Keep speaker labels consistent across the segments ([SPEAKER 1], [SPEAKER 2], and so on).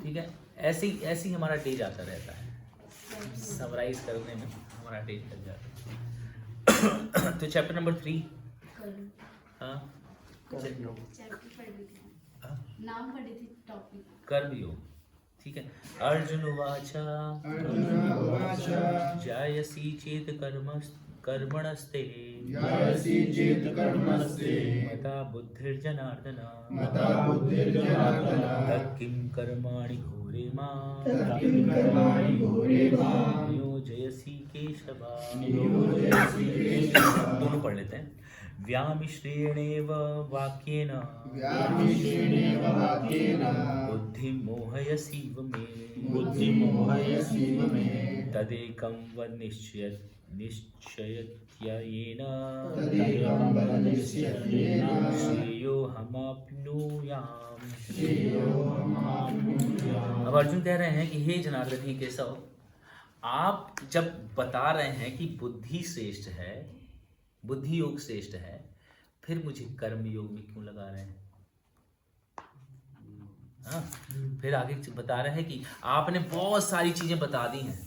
[SPEAKER 1] ठीक है, ऐसे ही हमारा डे जाता रहता है, समराइज करने में हमारा डे चल जाता है। तो चैप्टर नंबर 3, हाँ
[SPEAKER 2] नाम पढ़ी थी टॉपिक
[SPEAKER 1] कर्मयोग, ठीक है। अर्जुन उवाच जायसी चेत कर्मणस्ते मता बुद्धिर्जनार्दन तत्किं कर्माणि घोरे मां नियोजयसि केशव। दोनों पढ़ लेते हैं। व्यामिश्रेणेव वाक्येन बुद्धिं मोहयसीव मे तदेकं वद निश्चयत्ययेन श्रेयोऽहमाप्नुयाम्। अब अर्जुन कह रहे हैं कि हे जनार्दन, ही केशव, आप जब बता रहे हैं कि बुद्धि श्रेष्ठ है, बुद्धि योग श्रेष्ठ है, फिर मुझे कर्म योग में क्यों लगा रहे हैं? हाँ, फिर आगे बता रहे हैं कि आपने बहुत सारी चीजें बता दी हैं,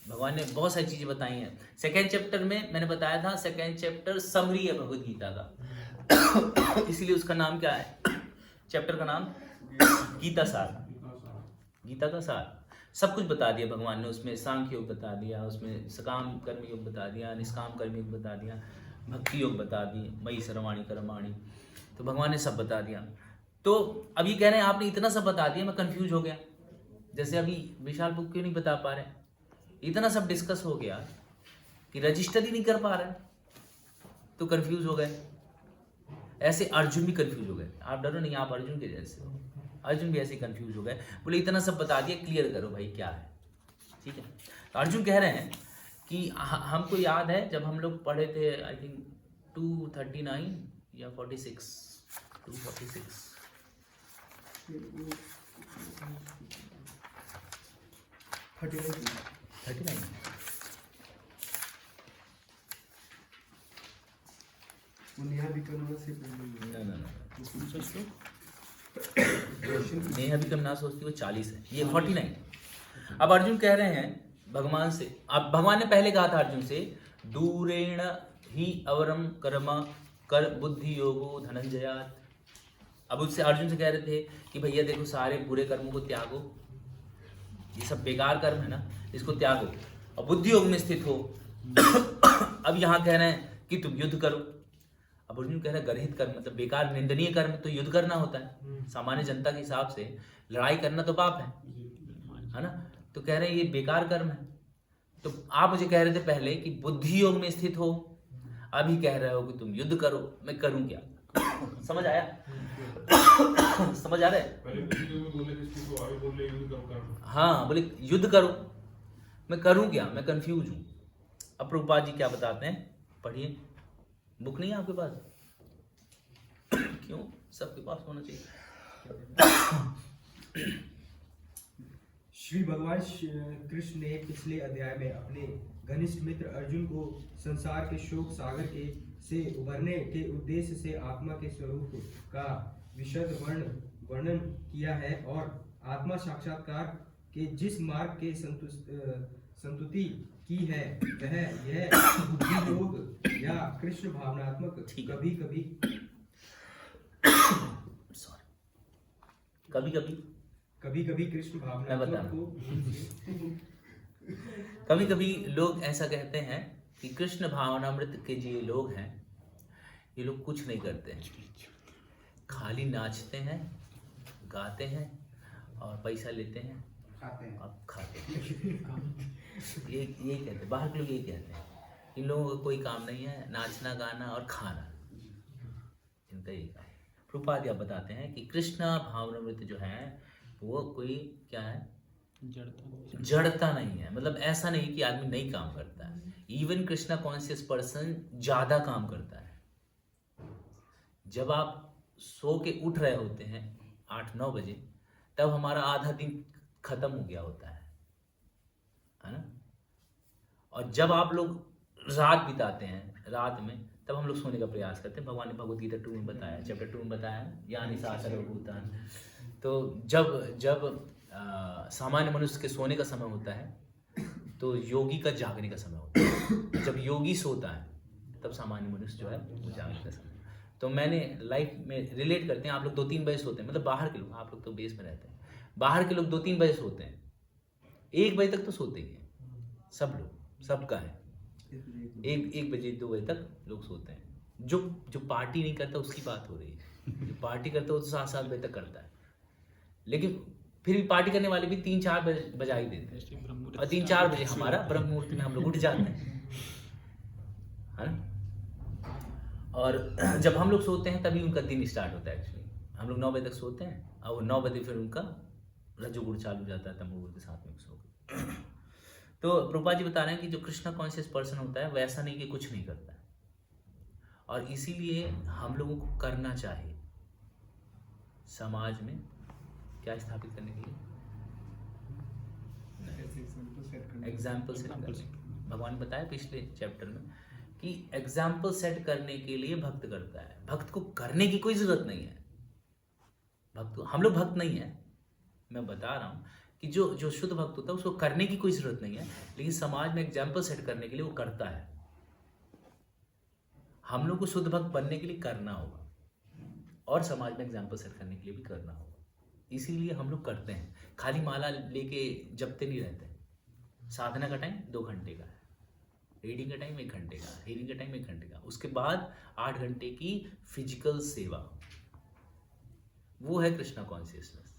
[SPEAKER 1] भगवान ने बहुत सारी चीजें बताई हैं। सेकेंड चैप्टर में मैंने बताया था, सेकेंड चैप्टर समरी है भगवद गीता का, इसीलिए उसका नाम क्या है, चैप्टर का नाम गीता सार, गीता का सार। सब कुछ बता दिया भगवान ने उसमें। सांख्य योग बता दिया, उसमें सकाम कर्म योग बता दिया, निष्काम कर्म योग बता दिया, भक्ति योग बता दी, मयि सर्वाणि कर्माणि, तो भगवान ने सब बता दिया। तो अब ये कह रहे हैं आपने इतना सब बता दिया, मैं कंफ्यूज हो गया। जैसे अभी विशाल बुक क्यों नहीं बता पा रहे, इतना सब डिस्कस हो गया कि रजिस्टर ही नहीं कर पा रहे, तो कंफ्यूज हो गए। ऐसे अर्जुन भी कंफ्यूज हो गए। आप डरो नहीं, आप अर्जुन के जैसे हो, अर्जुन भी ऐसे कंफ्यूज हो गए, बोले इतना सब बता दिया, क्लियर करो भाई क्या है। ठीक है, तो अर्जुन कह रहे हैं कि हमको याद है जब हम लोग पढ़े थे, आई थिंक 239 या 46, 246 39 नेहा विक्रम ना सोचती, वो 40 है, ये 49। अब अर्जुन कह रहे हैं भगवान से, अब भगवान ने पहले कहा था अर्जुन से, दूरेण ही अवरम कर्म कर बुद्धि योगो धनंजयात। अब उससे अर्जुन से कह रहे थे कि भैया देखो, सारे बुरे कर्मों को त्यागो, ये सब बेकार कर्म है ना, इसको त्यागो और बुद्धि योग में स्थित हो। अब यहाँ कह रहे हैं कि तुम युद्ध करो। अब अर्जुन कह रहे हैं गर्हित कर्म मतलब बेकार निंदनीय कर्म तो युद्ध करना होता है, सामान्य जनता के हिसाब से लड़ाई करना तो पाप है ना, तो कह रहे हैं ये बेकार कर्म है। तो आप मुझे कह रहे थे पहले कि बुद्धि योग में स्थित हो, अभी कह रहे हो कि तुम युद्ध करो, मैं करूं क्या? समझ आया? समझ आ रहा है? हाँ, बोले युद्ध करो, मैं करूं क्या, मैं कंफ्यूज हूं। अब प्रभुपाद जी क्या बताते हैं, पढ़िए। बुक नहीं है आपके पास? क्यों, सबके पास होना चाहिए।
[SPEAKER 3] श्री भगवान कृष्ण ने पिछले अध्याय में अपने घनिष्ठ मित्र अर्जुन को संसार के शोक सागर के से उभरने के उद्देश्य से आत्मा के स्वरूप का विशद वर्णन किया है और आत्मा साक्षात्कार के जिस मार्ग के संतुति की है वह यह बुद्धि योग या कृष्ण भावनात्मक कभी कभी कृष्ण भावनात्मक को
[SPEAKER 1] कभी कभी लोग ऐसा कहते हैं कि कृष्ण भावनामृत के जो लोग हैं, ये लोग कुछ नहीं करते हैं, खाली नाचते हैं, गाते हैं और पैसा लेते हैं और खाते हैं। ये कहते हैं, बाहर के लोग ये कहते हैं, इन लोगों का कोई काम नहीं है, नाचना गाना और खाना, इनका ये काम है। प्रभुपाद आप बताते हैं कि कृष्ण भावनामृत जो है वो कोई क्या है, जड़ता नहीं है। मतलब ऐसा नहीं कि आदमी नहीं काम करता है, इवन कृष्णा कॉन्शियस पर्सन ज्यादा काम करता है। जब आप सो के उठ रहे होते हैं 8-9 बजे, तब हमारा आधा दिन खत्म हो गया होता है ना। और जब आप लोग रात बिताते हैं, रात में तब हम लोग सोने का प्रयास करते हैं। भगवान ने भगवद गीता 2 में बताया, चैप्टर 2 में बताया, यानी सर्वभूतानि। तो जब सामान्य मनुष्य के सोने का समय होता है, तो योगी का जागने का समय होता है। जब योगी सोता है तब सामान्य मनुष्य जो है वो जागने का समय। तो मैंने लाइफ में रिलेट करते हैं, आप लोग 2-3 बजे सोते हैं, मतलब बाहर के लोग, आप लोग तो बेस में रहते हैं, बाहर के लोग 2-3 बजे सोते हैं, 1 बजे तक तो सोते ही हैं सब लोग, सबका है 1 बजे 2 बजे तक लोग सोते हैं। जो पार्टी नहीं करता उसकी बात हो रही है, जो पार्टी करता है वो तो 7-7 बजे तक करता है, लेकिन फिर भी पार्टी करने वाले भी 3-4 बजे बजा ही देते हैं, और 3-4 बजे हमारा ब्रह्म मुहूर्त में हम लोग उठ जाते हैं, है ना। और जब हम लोग सोते हैं तभी उनका दिन स्टार्ट होता है। एक्चुअली हम लोग 9 बजे तक सोते हैं और 9 बजे फिर उनका रजोगुण चालू हो जाता है, तमोगुण के साथ में सो के। तो प्रभुपाद जी बता रहे हैं कि जो कृष्णा कॉन्शियस पर्सन होता है वैसा नहीं कि कुछ नहीं करता है, और इसीलिए हम लोगों को करना चाहिए समाज में क्या स्थापित करने के लिए, एग्जाम्पल सेट करने। भगवान ने बताया पिछले चैप्टर में कि एग्जाम्पल सेट करने के लिए भक्त करता है, भक्त को करने की कोई जरूरत नहीं है। भक्त, हम लोग भक्त नहीं है, मैं बता रहा हूँ कि जो शुद्ध भक्त होता है उसको करने की कोई जरूरत नहीं है, लेकिन समाज में एग्जाम्पल सेट करने के लिए वो करता है। हम लोग को शुद्ध भक्त बनने के लिए करना होगा और समाज में एग्जाम्पल सेट करने के लिए भी करना होगा, इसीलिए हम लोग करते हैं। खाली माला लेके जपते नहीं रहते। साधना का टाइम 2 घंटे का है, रीडिंग का टाइम 1 घंटे का, हीलिंग का टाइम 1 घंटे का, उसके बाद 8 घंटे की फिजिकल सेवा, वो है कृष्णा कॉन्शियसनेस।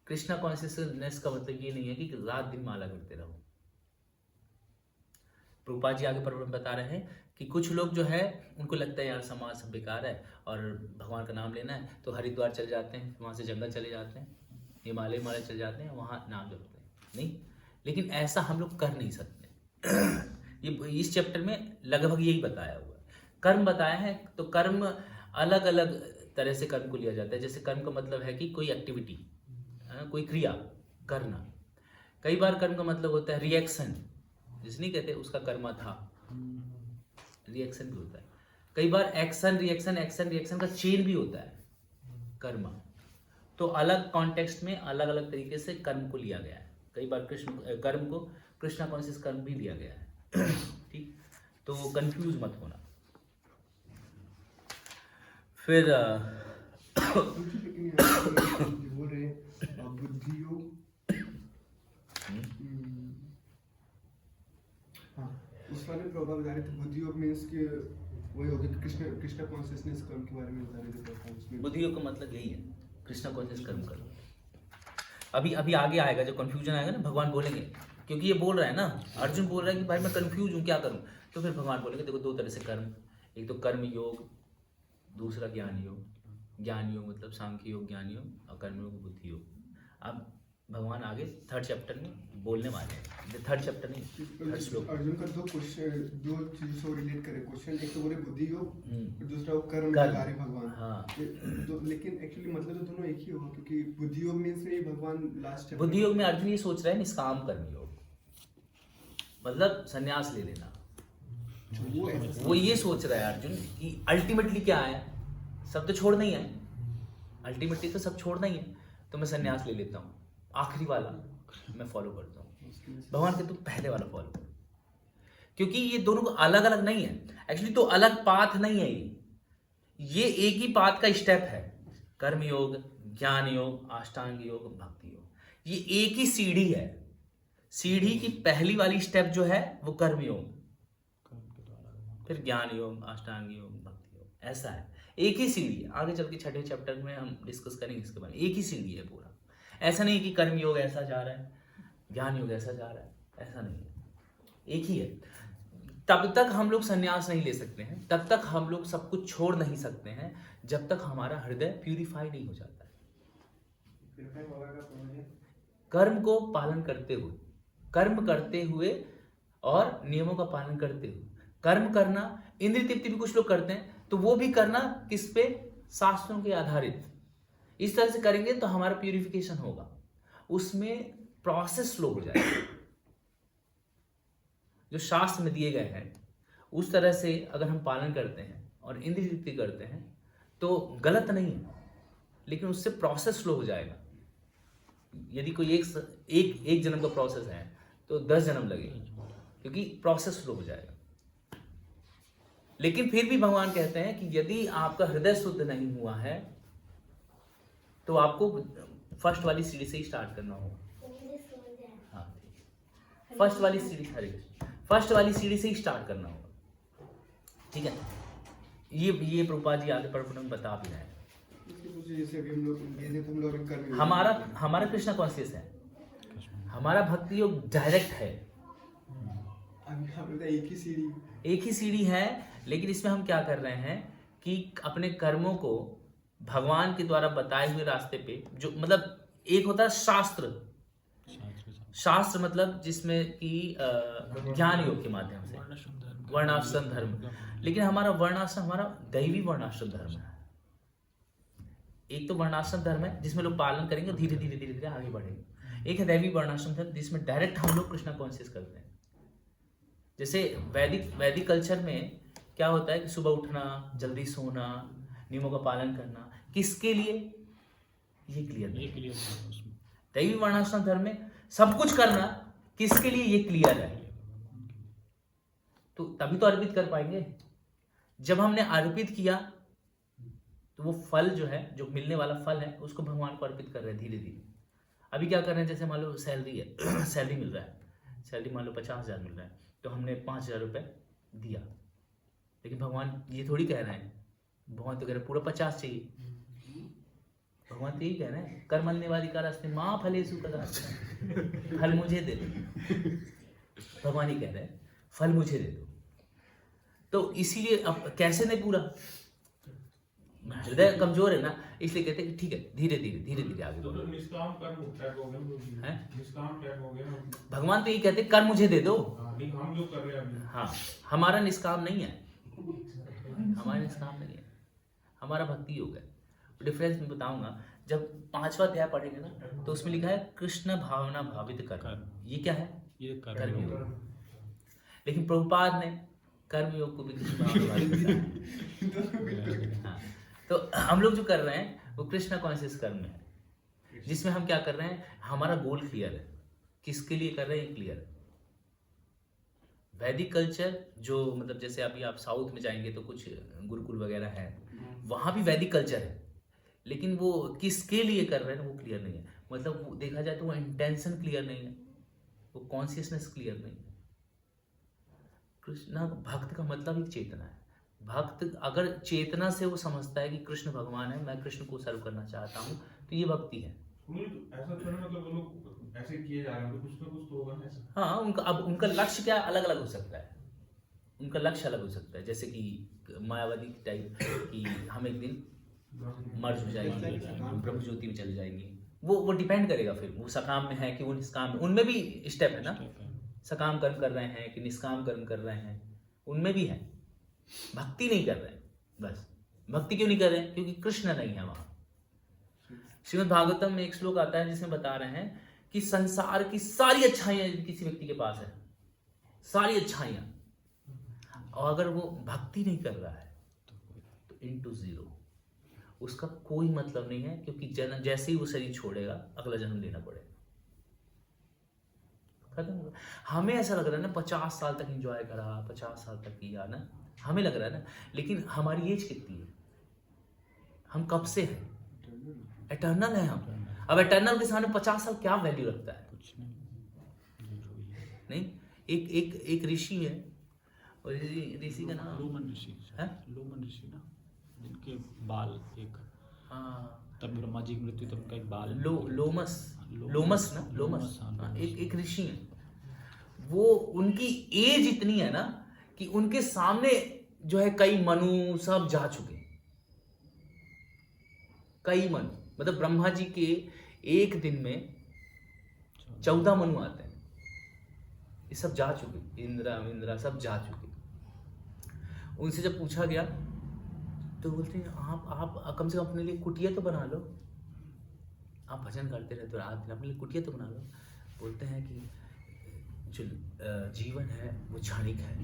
[SPEAKER 1] कृष्णा कॉन्शियसनेस का मतलब ये नहीं है कि रात दिन माला करते रहो। प्रभुपाद जी आगे पर बता रहे हैं कि कुछ लोग जो है उनको लगता है यार समाज सब बेकार है और भगवान का नाम लेना है, तो हरिद्वार चले जाते हैं, वहाँ से जंगल चले जाते हैं, हिमालय चले जाते हैं, वहाँ नाम जपते हैं। नहीं, लेकिन ऐसा हम लोग कर नहीं सकते। ये इस चैप्टर में लगभग यही बताया हुआ है। कर्म बताया है, तो कर्म अलग अलग तरह से कर्म को लिया जाता है। जैसे कर्म का मतलब है कि कोई एक्टिविटी, कोई क्रिया करना। कई बार कर्म का मतलब होता है रिएक्शन, जिसे नहीं कहते उसका कर्मा था, रिएक्शन भी होता है। कई बार एक्शन रिएक्शन, एक्शन रिएक्शन का चेन भी होता है कर्मा। तो अलग कॉन्टेक्स्ट में अलग अलग तरीके से कर्म को लिया गया है। कई बार कर्म को कृष्णा कॉन्शियस कर्म भी लिया गया है। ठीक, तो कंफ्यूज मत होना। फिर
[SPEAKER 4] बोल रहे बुद्धि योग, हाँ उस वाले प्रभाव बता रहे थे। बुद्धि योग मीन्स कि वही हो गया कृष्णा कॉन्शियसनेस कर्म के बारे में बता रहे थे।
[SPEAKER 1] बुद्धि योग का मतलब यही है, कृष्णा कॉन्शियस कर्म करो। अभी आगे आएगा, जो कंफ्यूजन आएगा ना भगवान बोलेंगे, क्योंकि ये बोल रहा है ना, अर्जुन बोल रहा है कि भाई मैं कंफ्यूज हूँ क्या करूँ, तो फिर भगवान बोलेंगे देखो 2 तरह से कर्म, एक तो कर्म योग, दूसरा ज्ञान योग। ज्ञान योग मतलब सांख्य योग, ज्ञान योग, और कर्म योग बुद्धि योग। अब भगवान आगे 3rd चैप्टर में बोलने वाले हैं। 3rd चैप्टर नहीं, 3rd श्लोक।
[SPEAKER 4] अर्जुन का 2 चीजों से रिलेट करे क्वेश्चन, एक तो बोले बुद्धि योग और दूसरा वो कर्म बता रहे भगवान। हाँ। लेकिन एक्चुअली मतलब तो दोनों एक ही होगा, क्योंकि बुद्धि योग मींस नहीं भगवान लास्ट चैप्टर।
[SPEAKER 1] बुद्धि योग में अर्जुन ये सोच रहा है निष्काम कर्म योग, मतलब संन्यास ले लेना। वो ये सोच रहा है अर्जुन कि अल्टीमेटली क्या है, सब तो छोड़ना ही है, अल्टीमेटली तो सब छोड़ना ही है, तो मैं संन्यास ले लेता हूँ, आखिरी वाला मैं फॉलो करता हूँ। भगवान के तुम पहले वाला फॉलो करो, क्योंकि ये दोनों को अलग अलग नहीं है। एक्चुअली तो अलग पाथ नहीं है, ये एक ही पाथ का स्टेप है। कर्म योग, ज्ञान योग, अष्टांग योग, भक्ति योग, ये एक ही सीढ़ी है। सीढ़ी की पहली वाली स्टेप जो है वो कर्म योग, फिर ज्ञान योग, अष्टांग योग, भक्ति योग, ऐसा है। एक ही सीढ़ी है। आगे चल के 6ठे चैप्टर में हम डिस्कस करेंगे इसके बारे में। एक ही सीढ़ी है पूरा, ऐसा नहीं कि कर्म योग ऐसा जा रहा है, ज्ञान योग ऐसा जा रहा है, ऐसा नहीं है, एक ही है। तब तक हम लोग संन्यास नहीं ले सकते हैं, तब तक हम लोग सब कुछ छोड़ नहीं सकते हैं, जब तक हमारा हृदय प्यूरिफाई नहीं हो जाता है। कर्म को पालन करते हुए, कर्म करते हुए और नियमों का पालन करते हुए कर्म करना। इंद्रिय तृप्ति भी कुछ लोग करते हैं, तो वो भी करना किस पे, शास्त्रों के आधारित। इस तरह से करेंगे तो हमारा प्यूरिफिकेशन होगा, उसमें प्रोसेस स्लो हो जाएगा। जो शास्त्र में दिए गए हैं उस तरह से अगर हम पालन करते हैं और इंद्रिय तृप्ति करते हैं तो गलत नहीं है, लेकिन उससे प्रोसेस स्लो हो जाएगा। यदि कोई एक जन्म का प्रोसेस है तो 10 जन्म लगेगा, क्योंकि प्रोसेस स्लो हो जाएगा। लेकिन फिर भी भगवान कहते हैं कि यदि आपका हृदय शुद्ध नहीं हुआ है तो आपको फर्स्ट वाली सीढ़ी से ही स्टार्ट करना होगा। हाँ, फर्स्ट वाली सीढ़ी से ही स्टार्ट करना होगा, ठीक है। ये प्रभुपाद जी आगे पढ़ में बता भी रहे हैं।
[SPEAKER 4] जैसे अभी हम लोग कर
[SPEAKER 1] हमारा कृष्णा कॉन्शियस है, हमारा भक्ति योग डायरेक्ट है। एक ही सीढ़ी है, लेकिन इसमें हम क्या कर रहे हैं कि अपने कर्मों को भगवान के द्वारा बताए हुए रास्ते पे, जो मतलब एक होता है शास्त्र मतलब जिसमें कि ज्ञान योग के माध्यम से वर्णाश्रम धर्म, लेकिन हमारा वर्णाश्रम हमारा दैवी वर्णाश्रम धर्म है। एक तो वर्णाश्रम धर्म है जिसमें लोग पालन करेंगे, धीरे धीरे आगे बढ़ेंगे। एक है दैवी वर्णाश्रम धर्म जिसमें डायरेक्ट हम लोग कृष्णा कॉन्शियस करते हैं। जैसे वैदिक कल्चर में क्या होता है कि सुबह उठना, जल्दी सोना, नियमों का पालन करना, किसके लिए, ये क्लियर। दैवी वर्णाश्रम धर्म में सब कुछ करना किसके लिए, ये क्लियर है। तो तभी तो अर्पित कर पाएंगे। जब हमने अर्पित किया तो वो फल जो है, जो मिलने वाला फल है, उसको भगवान को अर्पित कर रहे हैं धीरे धीरे। अभी क्या कर रहे हैं, जैसे मान लो सैलरी है, सैलरी मिल रहा है, सैलरी मान लो 50,000 मिल रहा है, तो हमने 5,000 रुपये दिया, लेकिन भगवान ये थोड़ी कह रहे हैं, भगवान तो कह रहे हैं पूरा 50 चाहिए। भगवान तो यही कह रहे हैं, कर्मण्येवाधिकार अस्ति मां फलेषु कदाचन, फल मुझे दे दो। भगवान ही कह रहे हैं फल मुझे दे दो। तो इसीलिए अब कैसे नहीं पूरा, हृदय कमजोर है ना, इसलिए कहते हैं कि ठीक है धीरे धीरे आगे बढ़ो।
[SPEAKER 5] निष्काम कर्म टैग हो गए, निष्काम टैग हो गए।
[SPEAKER 1] भगवान तो यही कहते हैं कर मुझे दे दो।
[SPEAKER 5] हम जो कर रहे हैं,
[SPEAKER 1] हाँ, हमारा निष्काम नहीं है, हमारा निष्काम नहीं है, हमारा भक्ति योग है। डिफरेंस मैं बताऊंगा जब 5वां अध्याय पढ़ेंगे ना, तो उसमें लिखा है कृष्ण भावना भावित कर्म। ये क्या है, ये कर्म योग। लेकिन प्रभुपाद ने कर्म योग को भी कृष्ण भावना भावित किया। हाँ, तो हम लोग जो कर रहे हैं वो कृष्णा कॉन्शियस कर्म है, जिसमें हम क्या कर रहे हैं, हमारा गोल क्लियर है, किसके लिए कर रहे हैं क्लियर है। वैदिक कल्चर जो मतलब जैसे अभी आप साउथ में जाएंगे तो कुछ गुरुकुल वगैरह है, वहाँ भी वैदिक कल्चर है, लेकिन वो किसके लिए कर रहे हैं वो क्लियर नहीं है। मतलब वो देखा जाए तो वो इंटेंशन क्लियर नहीं है, वो कॉन्शियसनेस क्लियर नहीं है। कृष्णा भक्त का मतलब एक चेतना है। भक्त अगर चेतना से वो समझता है कि कृष्ण भगवान है, मैं कृष्ण को सर्व करना चाहता हूँ, तो ये भक्ति है।
[SPEAKER 5] ऐसा तो मतलब वो लोग ऐसे किए जा रहे हैं, तो कुछ ना कुछ तो होगा ऐसा।
[SPEAKER 1] हाँ, उनका लक्ष्य क्या अलग अलग हो सकता है, उनका लक्ष्य अलग हो सकता है। जैसे कि मायावादी टाइप कि हम एक दिन मर्ज हो जाएंगे, ब्रह्म ज्योति में चले जाएंगे, वो डिपेंड करेगा फिर वो सकाम में है कि वो निष्काम में। उनमें भी स्टेप है ना, सकाम कर्म कर रहे हैं कि निष्काम कर्म कर रहे हैं, उनमें भी है। भक्ति नहीं कर रहे हैं, बस भक्ति क्यों नहीं कर रहे हैं, क्योंकि कृष्ण नहीं है वहां। श्रीमद् भागवतम में एक श्लोक आता है जिसमें बता रहे हैं कि संसार की सारी अच्छाइयां किसी व्यक्ति के पास है, सारी अच्छाइयां, और अगर वो भक्ति नहीं कर रहा है तो इनटू जीरो, उसका कोई मतलब नहीं है। क्योंकि जैसे ही वो शरीर छोड़ेगा अगला जन्म लेना पड़ेगा, खत्म होगा। हमें ऐसा लग रहा है ना 50 साल तक एंजॉय करा, 50 साल तक किया ना, हमें लग रहा है ना, लेकिन हमारी एज कितनी है, हम कब से हैं, एटर्नल है हम। अब एटर्नल के सामने 50 साल क्या वैल्यू रखता है, कुछ नहीं। एक ऋषि है, और ऋषि का नाम
[SPEAKER 6] लोमन ऋषि है, लोमन ऋषि ना, जिनके बाल एक, हाँ, तब ब्रह्मा जी की मृत्यु तब उनका एक बाल लोमस ना, लोमस एक ऋषि है। वो उनकी एज इतनी है ना कि उनके सामने जो है कई मनु सब जा चुके, कई मनु, मतलब ब्रह्मा जी के एक दिन में 14 मनु आते हैं, ये सब जा चुके, इंद्रा सब जा चुके। उनसे जब पूछा गया तो बोलते हैं आप कम से कम अपने लिए कुटिया तो बना लो, आप भजन करते रहते हो रात दिन, अपने लिए कुटिया तो बना लो। बोलते हैं कि जो जीवन है वो क्षणिक है।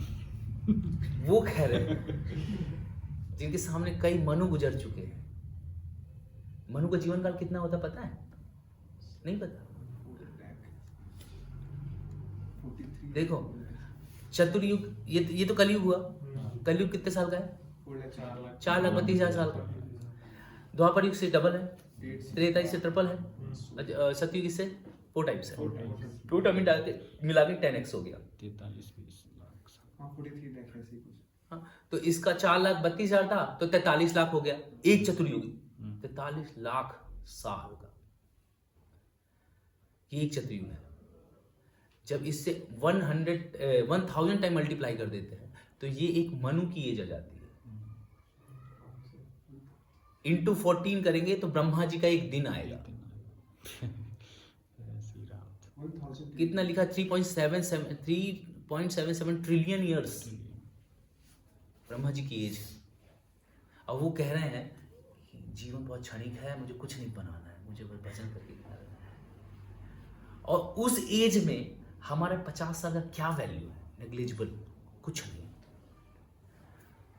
[SPEAKER 6] वो कह रहे हैं जिनके सामने कई मनु गुजर चुके हैं। मनु का जीवन काल कितना होता पता है, नहीं पता।
[SPEAKER 4] 43
[SPEAKER 6] देखो चतुर्युग, ये तो कलयुग हुआ। कलयुग कितने साल का है? 4,32,000 साल का। द्वापर युग से डबल है, त्रेता युग से ट्रिपल है, सतयुग से 4 टाइम्स है। 2 टाइम मिला के 10x हो गया।
[SPEAKER 7] 43-20 लाख।
[SPEAKER 4] हाँ 43 लाख ऐसे ही कुछ।
[SPEAKER 6] हाँ, तो इसका 4,32,000 था तो 43 लाख हो गया। एक चतुर्युगी 43 लाख साल का ये एक चतुर्युग है। जब इससे 1000 टाइम मल्टीप्लाई कर देते हैं तो ये एक मनु की एज आ जाती है। इंटू 14 करेंगे तो ब्रह्मा जी का एक दिन आएगा।
[SPEAKER 4] 1000
[SPEAKER 6] कितना लिखा? 3.77 ट्रिलियन ईयर्स ब्रह्मा जी की एज है। अब वो कह रहे हैं कि जीवन बहुत क्षणिक है, मुझे कुछ नहीं बनाना है, मुझे बस भजन करके दिखाना है। और उस एज में हमारे 50 साल का क्या वैल्यू है? नेग्लिजिबल, कुछ नहीं।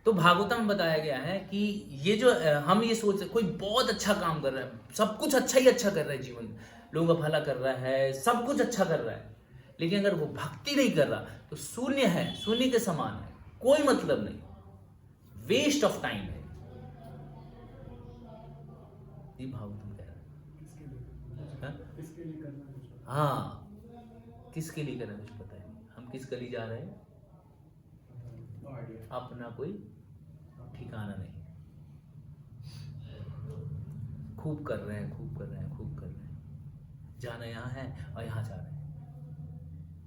[SPEAKER 6] तो भागवतम में बताया गया है कि ये जो हम ये सोच कोई बहुत अच्छा काम कर रहा है, सब कुछ अच्छा ही अच्छा कर रहा है, जीवन लोगों का भला कर रहा है, सब कुछ अच्छा कर रहा है, लेकिन अगर वो भक्ति नहीं कर रहा तो शून्य है, शून्य के समान है, कोई मतलब नहीं, वेस्ट ऑफ टाइम है। ये भागवतम कह रहा है। हाँ, किसके लिए करना कुछ पता है नहीं। हम किस गली जा रहे हैं अपना कोई ठिकाना नहीं। खूब कर रहे हैं, खूब कर रहे हैं, खूब कर रहे हैं। जाना यहाँ है और यहाँ जा रहे हैं,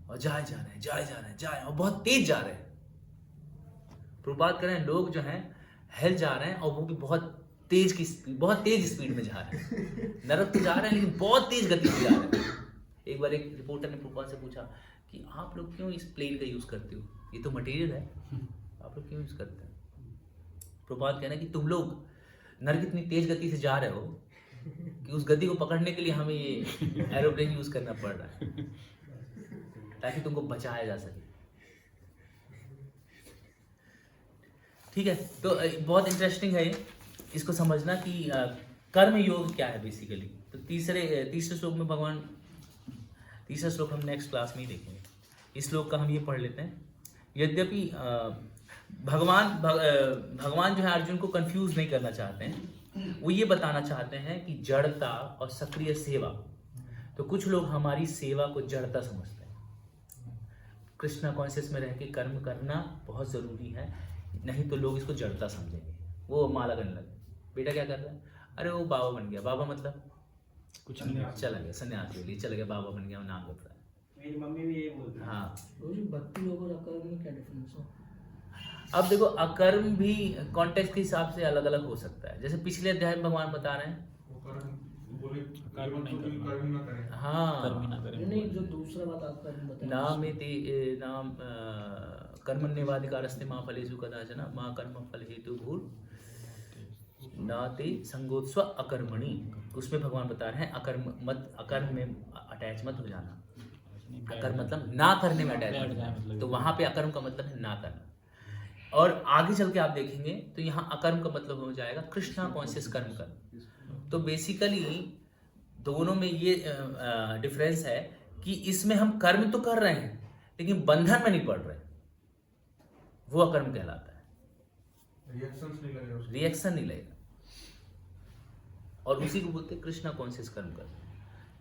[SPEAKER 6] और जाए जा रहे हैं, जाए जा रहे हैं, जाए, और बहुत तेज जा रहे हैं। प्रभुपाद कर रहे हैं लोग जो हैं हेल जा रहे हैं और वो भी बहुत तेज स्पीड में जा रहे हैं। नरक तो जा रहे हैं लेकिन बहुत तेज गति से जा रहे हैं। एक बार एक रिपोर्टर ने प्रभुपाद से पूछा कि आप लोग क्यों इस प्लेन का यूज करते हो, ये तो मटेरियल है, आप लोग क्यों यूज करते हैं? प्रभुपाद कहना कि तुम लोग नरक इतनी तेज गति से जा रहे हो कि उस गति को पकड़ने के लिए हमें ये एरोप्लेन यूज करना पड़ रहा है ताकि तुमको बचाया जा सके। ठीक है, तो बहुत इंटरेस्टिंग है ये, इसको समझना कि कर्म योग क्या है बेसिकली। तो तीसरे श्लोक में भगवान, तीसरा श्लोक हम नेक्स्ट क्लास में ही देखेंगे। इस श्लोक का हम ये पढ़ लेते हैं। यद्यपि भगवान जो है अर्जुन को कंफ्यूज नहीं करना चाहते हैं, वो ये बताना चाहते हैं कि जड़ता और सक्रिय सेवा। तो कुछ लोग हमारी सेवा को जड़ता समझते हैं। कृष्णा कॉन्शियस में रह के कर्म करना बहुत ज़रूरी है, नहीं तो लोग इसको जड़ता समझेंगे। वो माला करने लगे, बेटा क्या कर रहा है? अरे वो बाबा बन गया। बाबा मतलब
[SPEAKER 7] कुछ नहीं,
[SPEAKER 6] चला गया सन्यासी के लिए, चला गया, बाबा बन गया, नाम बता है।
[SPEAKER 3] मेरी मम्मी भी यही बोलती है।
[SPEAKER 6] हाँ,
[SPEAKER 8] भक्ति योग और अकर्म में क्या डिफरेंस है?
[SPEAKER 6] अब देखो अकर्म भी कॉन्टेक्स्ट के हिसाब से अलग अलग हो सकता है। जैसे पिछले अध्याय में भगवान बता रहे हैं,
[SPEAKER 5] वो कर्म बोले
[SPEAKER 7] कर्म नहीं करना।
[SPEAKER 5] कर्म ना करें।
[SPEAKER 6] हाँ,
[SPEAKER 7] कर्म ही ना करें।
[SPEAKER 8] नहीं, जो दूसरा बात आपका बताया
[SPEAKER 6] नाम कर्मण्येवाधिकारस्ते मां फलेषु कदाचन मां कर्म फल हेतु भूर नाते संगोत्स्व अकर्मणि। उसमें भगवान बता रहे हैं अकर्म में अटैच मत हो जाना। अकर्म मतलब ना करने में अटैच, तो वहां पे अकर्म का मतलब है ना करना। और आगे चल के आप देखेंगे तो यहाँ अकर्म का मतलब हो जाएगा कृष्णा कॉन्शियस कर्म कर्म। तो बेसिकली दोनों में ये डिफरेंस है कि इसमें हम कर्म तो कर रहे हैं लेकिन बंधन में नहीं पड़ रहे, वो अकर्म कहलाता है। रिएक्शन नहीं लगेगा, और उसी को बोलते हैं कृष्णा कॉन्शियस कर्म कर्म।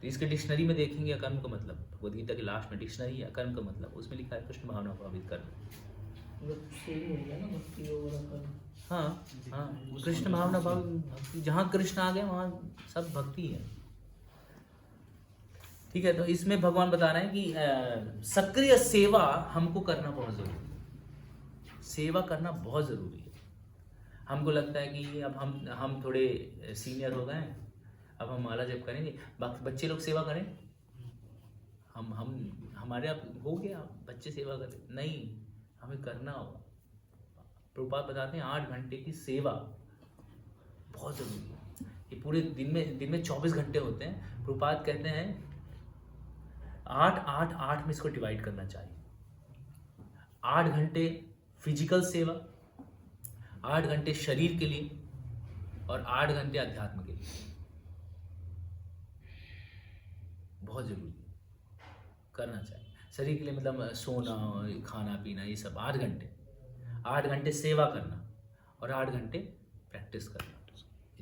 [SPEAKER 6] तो इसके डिक्शनरी में देखेंगे अकर्म का मतलब, भगवद गीता के लास्ट में डिक्शनरी है अकर्म का मतलब, उसमें लिखा है कृष्ण भावना भावित कर्म।
[SPEAKER 8] सेम हो गया ना, भक्ति योग और अकर्म।
[SPEAKER 6] हाँ हाँ, कृष्ण भावना भाव भक्ति, जहाँ कृष्ण आ गए वहाँ सब भक्ति है। ठीक है, तो इसमें भगवान बता रहे हैं कि सक्रिय सेवा हमको करना बहुत जरूरी है। सेवा करना बहुत जरूरी है। हमको लगता है कि अब हम थोड़े सीनियर हो गए, अब हम माला जब करेंगे, बाकी बच्चे लोग सेवा करें, हम हमारे अब हो गया बच्चे सेवा करें, नहीं, हमें करना होगा। प्रभुपाद बताते हैं 8 घंटे की सेवा बहुत जरूरी है। ये पूरे दिन में 24 घंटे होते हैं। प्रभुपाद कहते हैं 8 में इसको डिवाइड करना चाहिए। 8 घंटे फिजिकल सेवा, 8 घंटे शरीर के लिए, और 8 घंटे अध्यात्म के लिए।
[SPEAKER 1] बहुत ज़रूरी है, करना चाहिए शरीर के लिए। मतलब सोना, खाना पीना, ये सब 8 घंटे सेवा करना और 8 घंटे प्रैक्टिस करना,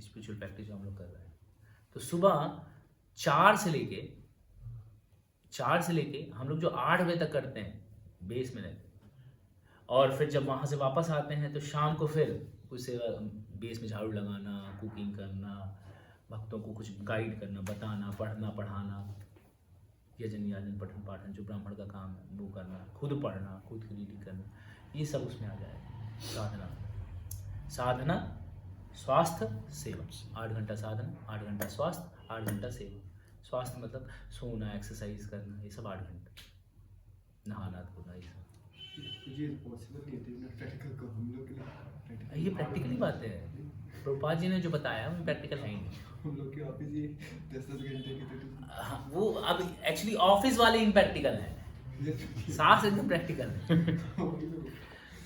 [SPEAKER 1] स्पिरिचुअल प्रैक्टिस जो हम लोग कर रहे हैं। तो सुबह 4 से लेके हम लोग जो 8 बजे तक करते हैं बेस में रहते हैं, और फिर जब वहाँ से वापस आते हैं तो शाम को फिर कुछ सेवा, बेस में झाड़ू लगाना, कुकिंग करना, भक्तों को कुछ गाइड करना, बताना, पढ़ना, पढ़ाना, यजन याजन पठन पाठन जो ब्राह्मण का काम है वो करना, खुद पढ़ना, खुद की रीडिंग करना, ये सब उसमें आ जाएगा। साधना, स्वास्थ्य, सेवा। 8 घंटा साधना, 8 घंटा स्वास्थ्य, 8 घंटा सेवा। स्वास्थ्य मतलब सोना, एक्सरसाइज करना, ये सब 8 घंटे, नहाना धोना, ये सब।
[SPEAKER 4] ये पॉसिबल नहीं है प्रैक्टिकल को हम लोग के लिए।
[SPEAKER 1] ये प्रैक्टिकली बातें है, प्रभुपाद जी ने जो बताया वो प्रैक्टिकल है ही नहीं।
[SPEAKER 4] हम लोग के ऑफिस ये 10-10 घंटे की तो
[SPEAKER 1] हाँ, वो अब एक्चुअली ऑफिस वाले इम्प्रैक्टिकल हैं, सास एकदम प्रैक्टिकल है,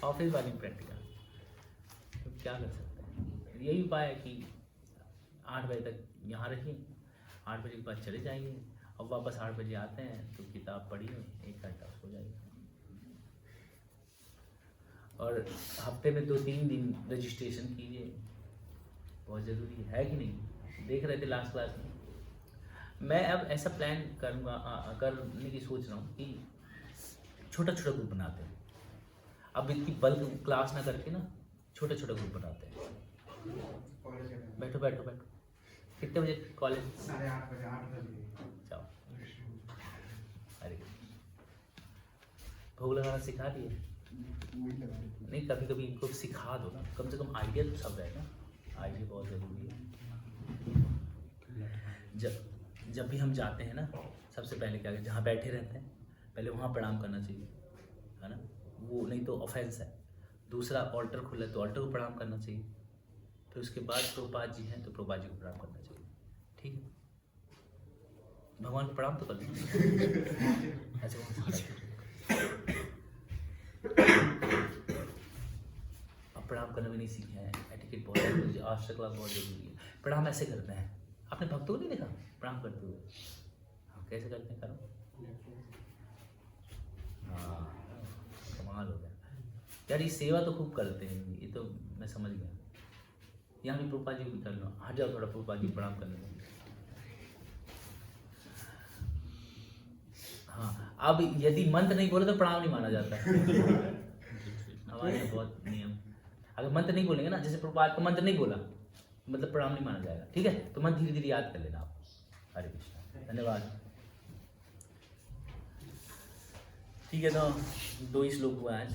[SPEAKER 1] ऑफिस वाले इम्प्रैक्टिकल। तो क्या कर सकते हैं, यही उपाय है कि 8 बजे तक यहाँ रहिए, 8 बजे के बाद चले जाइए और वापस 8 बजे आते हैं तो किताब पढ़िए, 1 घंटा सो जाइए। और हफ्ते में 2-3 दिन रजिस्ट्रेशन कीजिए, बहुत ज़रूरी है कि नहीं। देख रहे थे लास्ट क्लास में, मैं अब ऐसा प्लान करूँगा, करने की सोच रहा हूँ कि छोटा छोटा ग्रुप बनाते हैं। अब इतनी बल्क क्लास ना करके ना छोटे छोटे ग्रुप बनाते हैं। बैठो बैठो बैठो। कितने बजे कॉलेज?
[SPEAKER 3] 8:30 बजे। 8 बजे
[SPEAKER 1] जाओ। अरे भोग लगाना सिखा दिए?
[SPEAKER 4] वही लगा रहे
[SPEAKER 1] नहीं, कभी कभी इनको सिखा दो ना, कम से कम आइडिया तो सब रहेगा। आइडिया बहुत ज़रूरी है। जब भी हम जाते हैं ना, सबसे पहले क्या, जहाँ बैठे रहते हैं पहले वहाँ प्रणाम करना चाहिए, है ना, वो नहीं तो ऑफेंस है। दूसरा, ऑल्टर खुला है तो ऑल्टर को प्रणाम करना चाहिए। फिर उसके बाद प्रभुपाद जी हैं तो प्रभुपाद जी को प्रणाम करना चाहिए, ठीक है। भगवान को प्रणाम तो कर लो। अब प्रणाम करना भी नहीं सीखे हैं, एटिकेट बहुत जरूरी है, आश्रय क्लास बहुत जरूरी है। प्रणाम ऐसे करते हैं, आपने भक्तों को नहीं देखा प्रणाम करते हुए? हाँ, कैसे करते हैं, करो। हाँ, कमाल हो गया यार, ये सेवा तो खूब करते हैं, ये तो मैं समझ गया। यहाँ भी प्रभुपाद जी को भी कर लो, हट जाओ थोड़ा, प्रभुपाद जी प्रणाम करने में। हाँ, अब यदि मंत्र नहीं बोले तो प्रणाम नहीं माना जाता। हमारे यहाँ बहुत नियम, अगर मंत्र नहीं बोलेंगे ना, जैसे प्रभुपाद का मंत्र नहीं बोला मतलब प्रणाम नहीं माना जाएगा, ठीक है। तो मंत्र धीरे धीरे याद कर लेना आप। हरे कृष्णा, धन्यवाद। ठीक है, तो 2 ही श्लोक हुआ आज।